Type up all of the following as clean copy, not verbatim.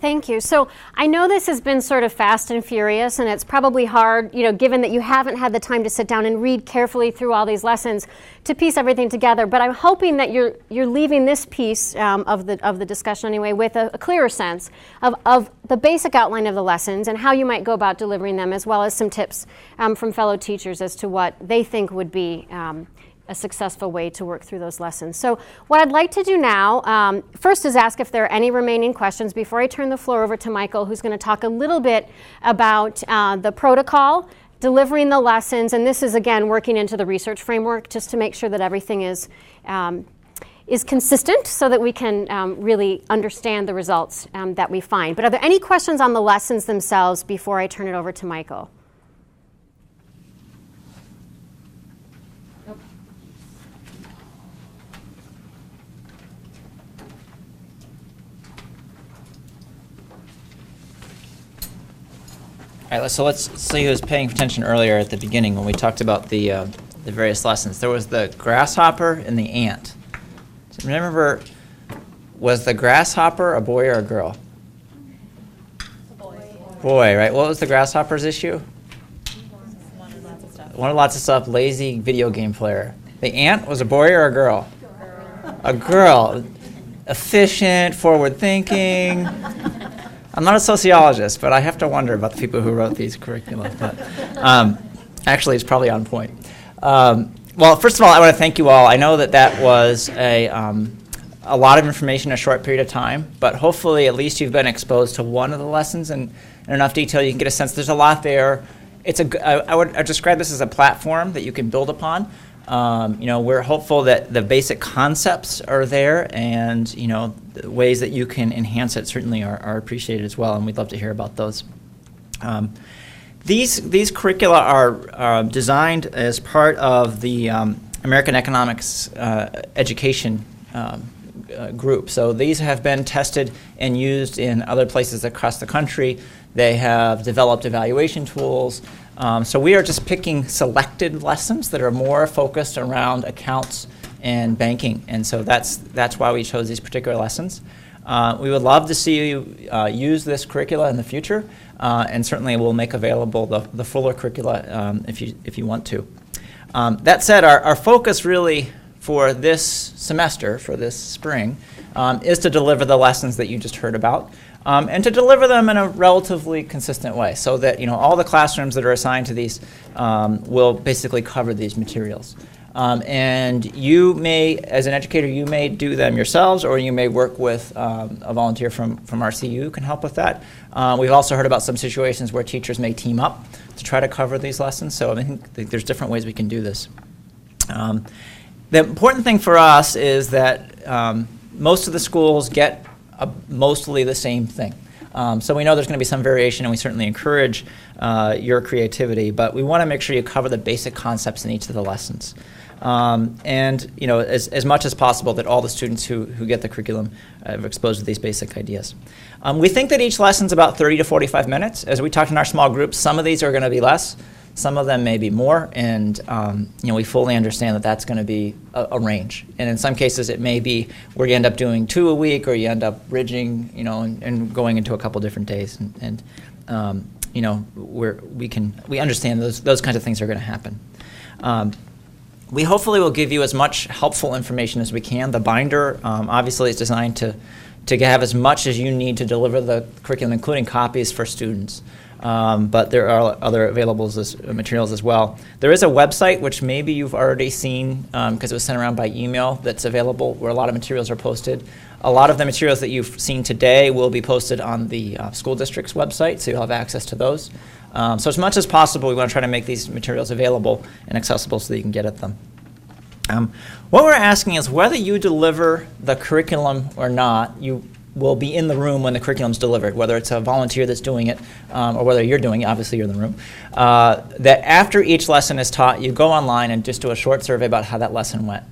Thank you. So I know this has been sort of fast and furious, and it's probably hard, given that you haven't had the time to sit down and read carefully through all these lessons to piece everything together. But I'm hoping that you're leaving this piece of the discussion anyway with a clearer sense of the basic outline of the lessons and how you might go about delivering them, as well as some tips from fellow teachers as to what they think would be a successful way to work through those lessons. So what I'd like to do now, first is ask if there are any remaining questions before I turn the floor over to Michael, who's going to talk a little bit about the protocol, delivering the lessons, and this is again working into the research framework just to make sure that everything is consistent so that we can really understand the results that we find. But are there any questions on the lessons themselves before I turn it over to Michael? All right, so let's see who was paying attention earlier at the beginning when we talked about the various lessons. There was the grasshopper and the ant. So remember, was the grasshopper a boy or a girl? A boy. Boy, right? What was the grasshopper's issue? Wanted lots of stuff. Wanted lots of stuff, lazy video game player. The ant was a boy or a girl? Girl. A girl. Efficient, forward-thinking. I'm not a sociologist, but I have to wonder about the people who wrote these curricula. But actually, it's probably on point. Well, first of all, I want to thank you all. I know that was a lot of information in a short period of time, but hopefully at least you've been exposed to one of the lessons in enough detail you can get a sense. There's a lot there. I would describe this as a platform that you can build upon. We're hopeful that the basic concepts are there, and the ways that you can enhance it certainly are appreciated as well, and we'd love to hear about those. These curricula are designed as part of the American Economics Education group. So these have been tested and used in other places across the country. They have developed evaluation tools. So we are just picking selected lessons that are more focused around accounts and banking, and so that's why we chose these particular lessons. We would love to see you use this curricula in the future, and certainly we'll make available the fuller curricula if you want to. That said, our focus really for this semester, for this spring, is to deliver the lessons that you just heard about. And to deliver them in a relatively consistent way, so that all the classrooms that are assigned to these will basically cover these materials. And you may, as an educator, you may do them yourselves, or you may work with a volunteer from RCU who can help with that. We've also heard about some situations where teachers may team up to try to cover these lessons. So I think there's different ways we can do this. The important thing for us is that most of the schools get mostly the same thing. So we know there's going to be some variation, and we certainly encourage your creativity, but we want to make sure you cover the basic concepts in each of the lessons. And as much as possible that all the students who get the curriculum are exposed to these basic ideas. We think that each lesson's about 30 to 45 minutes. As we talked in our small groups, some of these are going to be less, some of them may be more, and we fully understand that that's going to be a range. And in some cases, it may be where you end up doing 2 a week, or you end up bridging, and going into a couple different days. And we understand those kinds of things are going to happen. We hopefully will give you as much helpful information as we can. The binder obviously is designed to have as much as you need to deliver the curriculum, including copies for students. But there are other available materials as well. There is a website, which maybe you've already seen because it was sent around by email, that's available, where a lot of materials are posted. A lot of the materials that you've seen today will be posted on the school district's website, so you'll have access to those. So as much as possible, we want to try to make these materials available and accessible so that you can get at them. What we're asking is whether you deliver the curriculum or not, you will be in the room when the curriculum's delivered, whether it's a volunteer that's doing it or whether you're doing it, obviously you're in the room, that after each lesson is taught, you go online and just do a short survey about how that lesson went.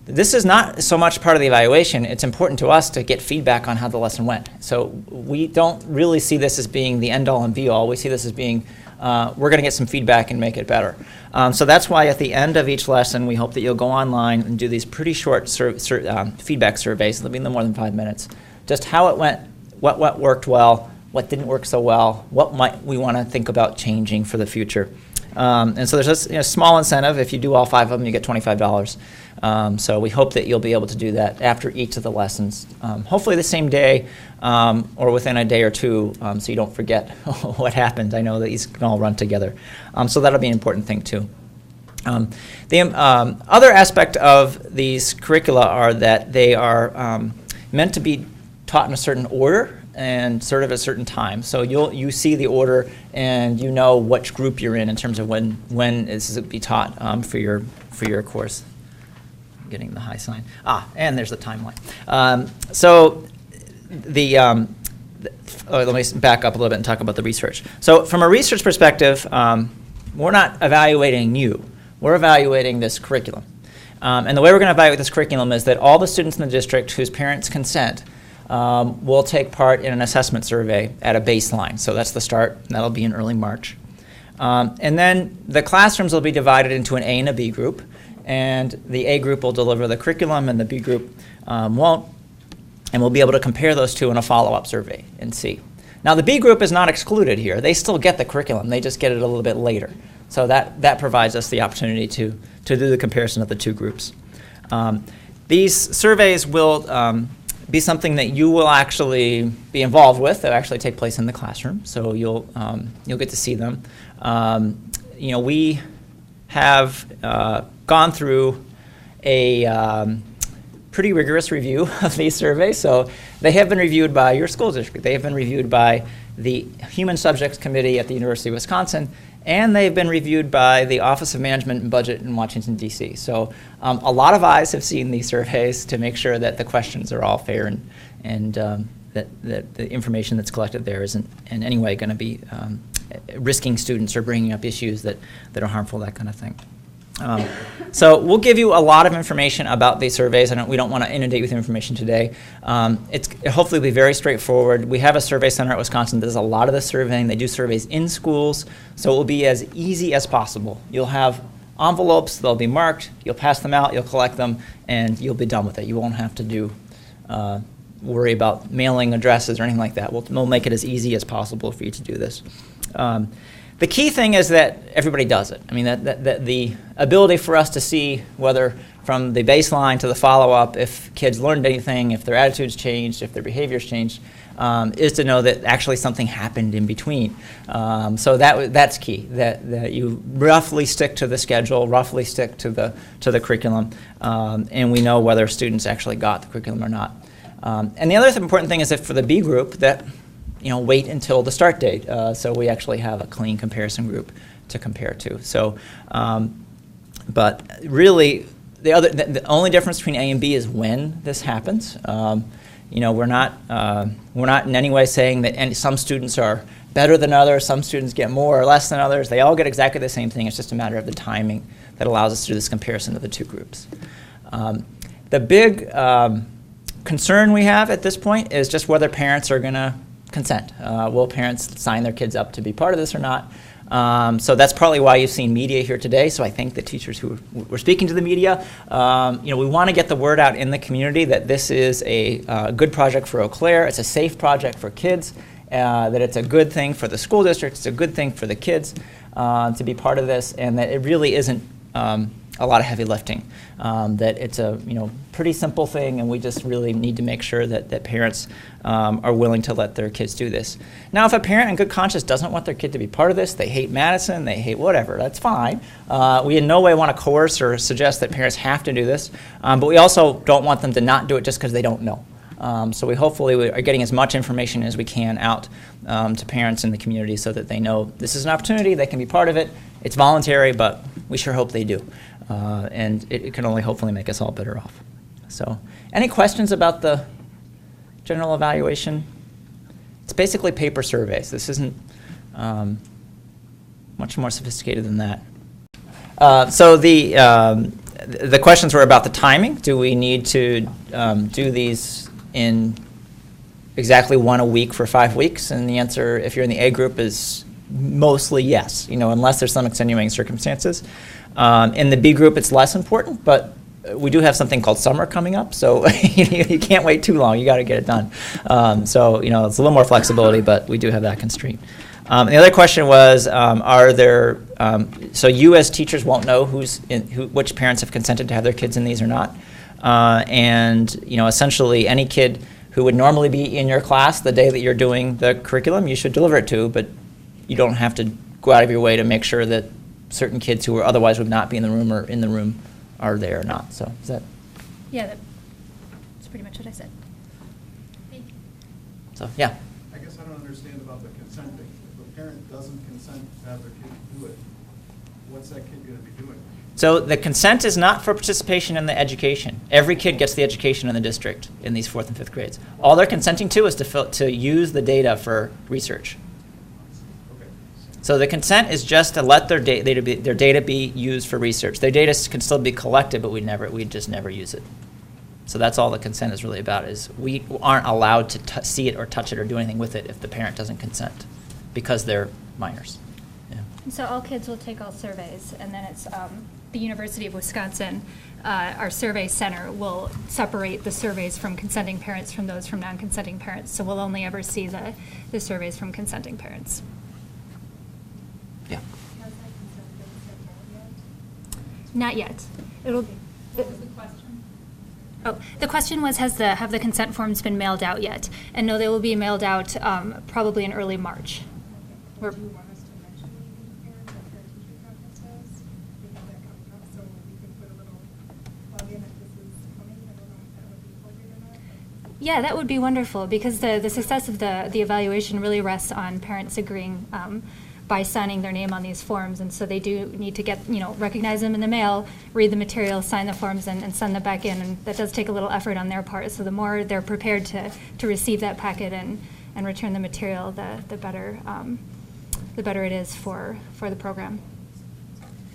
This is not so much part of the evaluation. It's important to us to get feedback on how the lesson went. So we don't really see this as being the end-all and be-all. We see this as being, we're going to get some feedback and make it better. So that's why at the end of each lesson, we hope that you'll go online and do these pretty short feedback surveys. They'll be no more than 5 minutes. Just how it went what worked well, what didn't work so well, what might we want to think about changing for the future. And so there's a small incentive. If you do all 5 of them, you get $25. So we hope that you'll be able to do that after each of the lessons, hopefully the same day or within a day or two, so you don't forget what happened. I know that these can all run together. So that'll be an important thing too. The other aspect of these curricula are that they are meant to be taught in a certain order and sort of at a certain time. So you see the order and you know which group you're in terms of when this is to be taught for your course. I'm getting the high sign. And there's the timeline. Let me back up a little bit and talk about the research. So from a research perspective, we're not evaluating you. We're evaluating this curriculum. And the way we're going to evaluate this curriculum is that all the students in the district whose parents consent will take part in an assessment survey at a baseline. So that's the start, and that'll be in early March. And then the classrooms will be divided into an A and a B group, and the A group will deliver the curriculum and the B group won't, and we'll be able to compare those two in a follow-up survey and see. Now the B group is not excluded here. They still get the curriculum, they just get it a little bit later. So that provides us the opportunity to do the comparison of the two groups. These surveys will be something that you will actually be involved with. They'll actually take place in the classroom, so you'll get to see them. We have gone through a pretty rigorous review of these surveys. So they have been reviewed by your school district. They have been reviewed by the Human Subjects Committee at the University of Wisconsin, and they've been reviewed by the Office of Management and Budget in Washington, D.C. So a lot of eyes have seen these surveys to make sure that the questions are all fair and that the information that's collected there isn't in any way going to be risking students or bringing up issues that are harmful, that kind of thing. So we'll give you a lot of information about these surveys. We don't want to inundate you with information today. It's hopefully will be very straightforward. We have a survey center at Wisconsin that does a lot of the surveying. They do surveys in schools, so it will be as easy as possible. You'll have envelopes, they'll be marked, you'll pass them out, you'll collect them, and you'll be done with it. You won't have to worry about mailing addresses or anything like that. We'll make it as easy as possible for you to do this. The key thing is that everybody does it. I mean, that the ability for us to see whether from the baseline to the follow-up, if kids learned anything, if their attitudes changed, if their behaviors changed, is to know that actually something happened in between. So that's key, that you roughly stick to the schedule, roughly stick to the curriculum, and we know whether students actually got the curriculum or not. And the other important thing is that for the B group, that wait until the start date. So we actually have a clean comparison group to compare to. So, but really, the only difference between A and B is when this happens. We're not in any way saying that some students are better than others, some students get more or less than others. They all get exactly the same thing. It's just a matter of the timing that allows us to do this comparison of the two groups. The big concern we have at this point is just whether parents are going to consent. Will parents sign their kids up to be part of this or not? So that's probably why you've seen media here today. So I think the teachers who were speaking to the media, we want to get the word out in the community that this is a good project for Eau Claire. It's a safe project for kids, that it's a good thing for the school district, it's a good thing for the kids to be part of this, and that it really isn't a lot of heavy lifting. That it's a pretty simple thing, and we just really need to make sure that parents are willing to let their kids do this. Now, if a parent in good conscience doesn't want their kid to be part of this, they hate Madison, they hate whatever, that's fine. We in no way want to coerce or suggest that parents have to do this, but we also don't want them to not do it just because they don't know. So we hopefully are getting as much information as we can out to parents in the community so that they know this is an opportunity, they can be part of it. It's voluntary, but we sure hope they do. And it can only hopefully make us all better off. So any questions about the general evaluation? It's basically paper surveys. This isn't much more sophisticated than that. So the questions were about the timing. Do we need to do these in exactly one a week for 5 weeks? And the answer, if you're in the A group, is mostly yes, unless there's some extenuating circumstances. In the B group, it's less important, but we do have something called summer coming up, so you can't wait too long. You got to get it done. So it's a little more flexibility, but we do have that constraint. The other question was, are there? So you as teachers won't know which parents have consented to have their kids in these or not, and essentially any kid who would normally be in your class the day that you're doing the curriculum, you should deliver it to, but you don't have to go out of your way to make sure that certain kids who otherwise would not be in the room or in the room are there or not. So is that? Yeah, that's pretty much what I said. So yeah. I guess I don't understand about the consenting. If a parent doesn't consent to have their kid do it, what's that kid going to be doing? So the consent is not for participation in the education. Every kid gets the education in the district in these 4th and 5th grades. All they're consenting to is to use the data for research. Okay. So the consent is just to let their data be used for research. Their data can still be collected, but we just never use it. So that's all the consent is really about, is we aren't allowed to see it or touch it or do anything with it if the parent doesn't consent, because they're minors. Yeah. And so all kids will take all surveys, and then it's the University of Wisconsin, our survey center will separate the surveys from consenting parents from those from non-consenting parents. So we'll only ever see the surveys from consenting parents. Yeah. Has that consent been sent out yet? Not yet. It'll. What was the question? Oh, the question was, have the consent forms been mailed out yet? And no, they will be mailed out probably in early March. Do you want us to mention anything to parents at their teacher conferences? We have that coming up, so we can put a little plug in if this is coming. I don't know if that would be appropriate or not. Yeah, that would be wonderful, because the success of the evaluation really rests on parents agreeing by signing their name on these forms, and so they do need to get, recognize them in the mail, read the material, sign the forms, and send them back in, and that does take a little effort on their part. So the more they're prepared to receive that packet and return the material, the better it is for the program.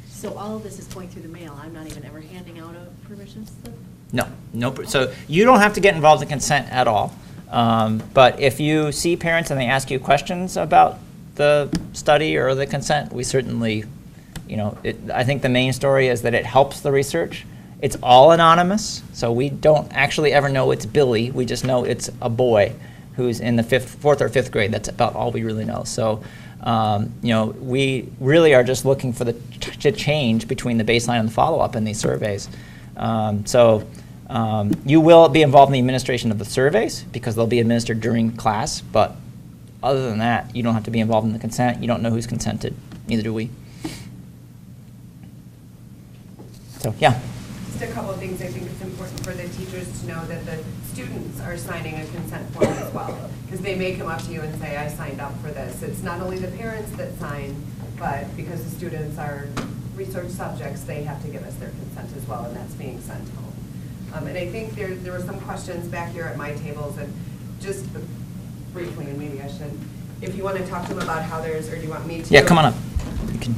So all of this is going through the mail. I'm not even ever handing out a permission slip? No. So you don't have to get involved in consent at all. But if you see parents and they ask you questions about the study or the consent, we certainly, I think the main story is that it helps the research. It's all anonymous, so we don't actually ever know it's Billy. We just know it's a boy who's in the 4th or 5th grade. That's about all we really know. So, we really are just looking for the change between the baseline and the follow-up in these surveys. You will be involved in the administration of the surveys because they'll be administered during class, but other than that, you don't have to be involved in the consent. You don't know who's consented. Neither do we. So, yeah. Just a couple of things. I think it's important for the teachers to know that the students are signing a consent form as well, because they may come up to you and say, I signed up for this. It's not only the parents that sign, but because the students are research subjects, they have to give us their consent as well, and that's being sent home. And I think there were some questions back here at my tables, and just briefly, and maybe I should, if you want to talk to them about how there's, or do you want me to? Yeah, come on up. You can.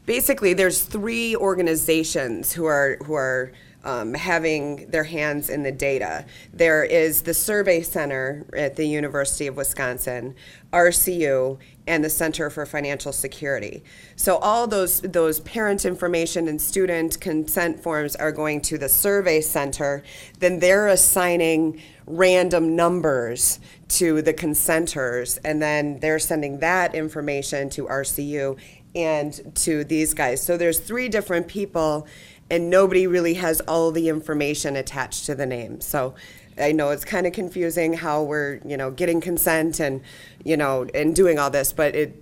Basically, there's 3 organizations who are having their hands in the data. There is the Survey Center at the University of Wisconsin, RCU, and the Center for Financial Security. So all those parent information and student consent forms are going to the Survey Center. Then they're assigning random numbers to the consenters, and then they're sending that information to RCU and to these guys. So there's 3 different people, and nobody really has all the information attached to the name. So I know it's kind of confusing how we're, getting consent and, and doing all this, but a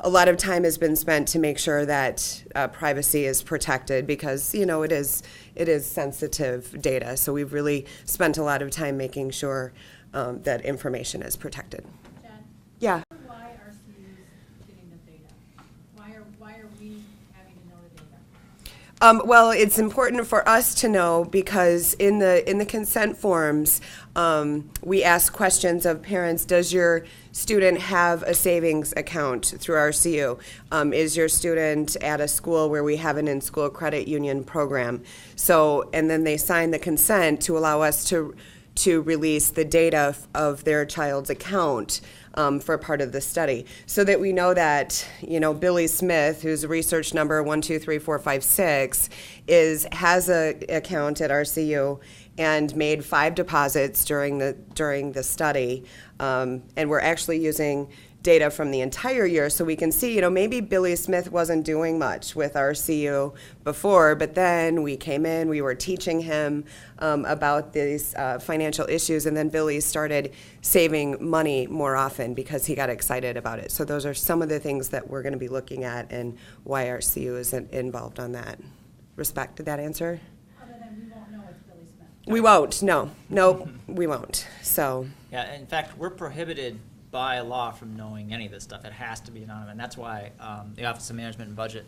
lot of time has been spent to make sure that privacy is protected because, it is sensitive data. So we've really spent a lot of time making sure that information is protected. Jen? Yeah. Why are students getting the data? Why are we having to know the data? Well, it's important for us to know because in the consent forms, we ask questions of parents. Does your student have a savings account through RCU? Is your student at a school where we have an in-school credit union program? So, and then they sign the consent to allow us to to release the data of their child's account for part of the study, so that we know that, Billy Smith, who's research number 123456, has a account at RCU and made 5 deposits during the study, and we're actually using data from the entire year, so we can see, maybe Billy Smith wasn't doing much with RCU before, but then we came in, we were teaching him about these financial issues, and then Billy started saving money more often because he got excited about it. So those are some of the things that we're going to be looking at and why RCU is involved on that respect. Did that answer? Other than we won't know it's Billy Smith. We won't, no, we won't, so. Yeah, in fact, we're prohibited by law from knowing any of this stuff. It has to be anonymous, and that's why the Office of Management and Budget,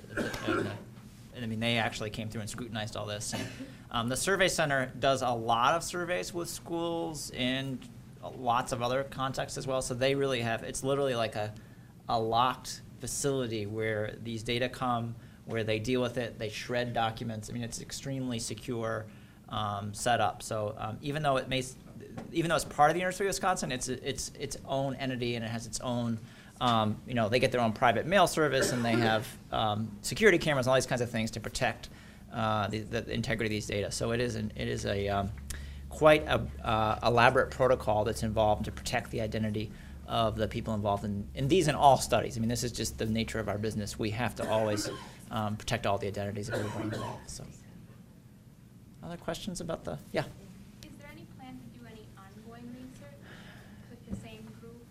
they actually came through and scrutinized all this. And the Survey Center does a lot of surveys with schools in lots of other contexts as well, so they really have, it's literally like a locked facility where these data come, where they deal with it, they shred documents. It's extremely secure setup. So even though it's part of the University of Wisconsin, it's its own entity, and it has its own, they get their own private mail service, and they have security cameras and all these kinds of things to protect the integrity of these data. So it is a quite a elaborate protocol that's involved to protect the identity of the people involved in these and all studies. This is just the nature of our business. We have to always protect all the identities of everybody involved. So, other questions about yeah? Is there any plan to do any ongoing research with the same group,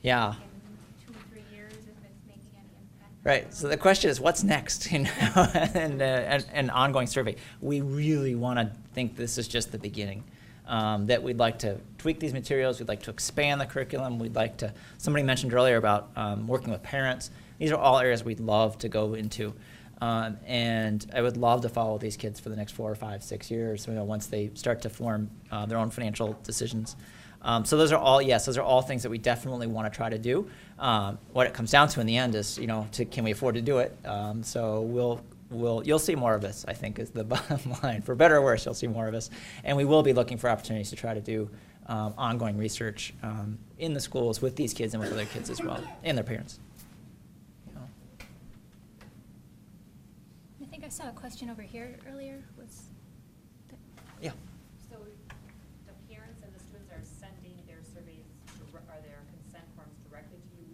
Yeah. in 2-3 years, if it's making any impact? Right. So the question is, what's next? And ongoing survey. We really want to think this is just the beginning. That we'd like to tweak these materials. We'd like to expand the curriculum. We'd like to. Somebody mentioned earlier about working with parents. These are all areas we'd love to go into. And I would love to follow these kids for the next 4 or 5, 6 years, once they start to form their own financial decisions. So those are all things that we definitely want to try to do. What it comes down to in the end is, can we afford to do it? So you'll see more of this, I think, is the bottom line. For better or worse, you'll see more of us. And we will be looking for opportunities to try to do ongoing research in the schools with these kids and with other kids as well, and their parents. I think I saw a question over here earlier. Yeah. So the parents and the students are sending their surveys or their consent forms directly to you.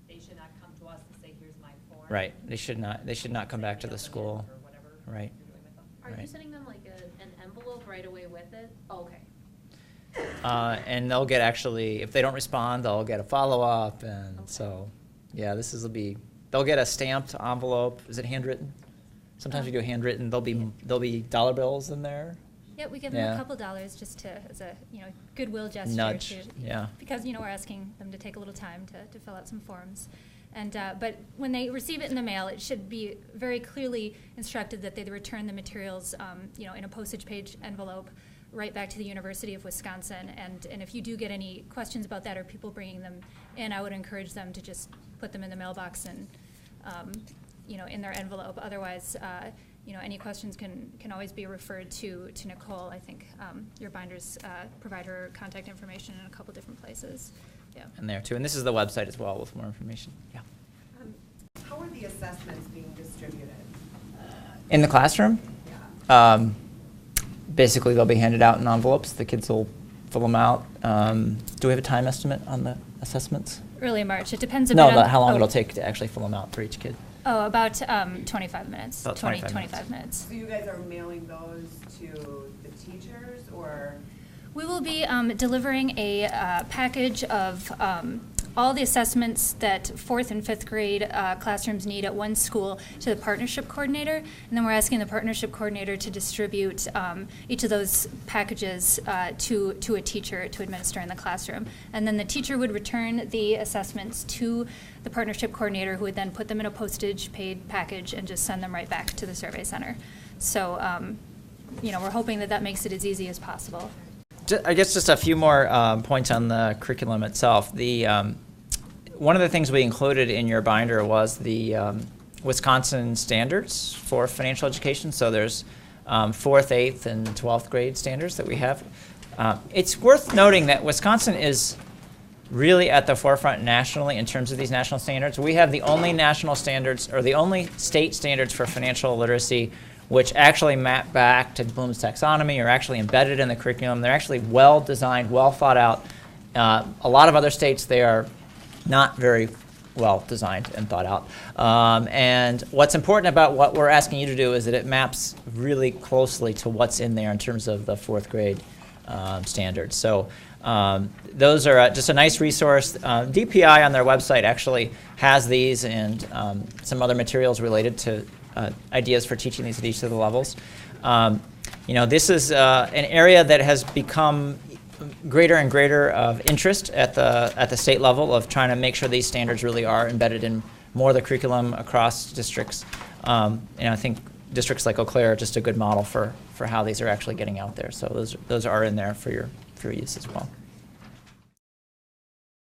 They should not come to us and say, here's my form. Right. They should not come back to the school. Or whatever Right. you're doing with them. Are you Right. sending them like an envelope right away with it? Oh, okay. And they'll get if they don't respond, they'll get a follow-up, and so, yeah, they'll get a stamped envelope. Is it handwritten? Sometimes we do handwritten. There'll be dollar bills in there. Yeah, we give them a couple dollars just as a goodwill gesture. Nudge, yeah. Because we're asking them to take a little time to fill out some forms. And but when they receive it in the mail, it should be very clearly instructed that they return the materials in a postage page envelope right back to the University of Wisconsin. And if you do get any questions about that or people bringing them in, I would encourage them to just put them in the mailbox and in their envelope. Otherwise, any questions can always be referred to Nicole. I think your binders provide her contact information in a couple different places. Yeah. And there too. And this is the website as well with more information. Yeah. How are the assessments being distributed? In the classroom? Yeah. Basically, they'll be handed out in envelopes. The kids will fill them out. Do we have a time estimate on the assessments? Early March. It depends a bit on how long it'll take to actually fill them out for each kid. Oh, about 25 minutes. About 25 minutes. So you guys are mailing those to the teachers, or? We will be delivering a package of all the assessments that 4th and 5th grade classrooms need at one school to the partnership coordinator. And then we're asking the partnership coordinator to distribute each of those packages to a teacher to administer in the classroom. And then the teacher would return the assessments to the partnership coordinator, who would then put them in a postage paid package and just send them right back to the survey center. So, we're hoping that makes it as easy as possible. I guess just a few more points on the curriculum itself. One of the things we included in your binder was the Wisconsin standards for financial education. So there's 4th, 8th, and 12th grade standards that we have. It's worth noting that Wisconsin is really at the forefront nationally in terms of these national standards. We have the only national standards, or the only state standards for financial literacy, which actually map back to Bloom's taxonomy, are actually embedded in the curriculum. They're actually well designed, well thought out. A lot of other states, they are not very well designed and thought out. And what's important about what we're asking you to do is that it maps really closely to what's in there in terms of the 4th grade standards. So those are just a nice resource. DPI on their website actually has these and some other materials related to ideas for teaching these at each of the levels. This is an area that has become greater and greater of interest at the state level of trying to make sure these standards really are embedded in more of the curriculum across districts. And I think districts like Eau Claire are just a good model for how these are actually getting out there. So those are in there for your use as well.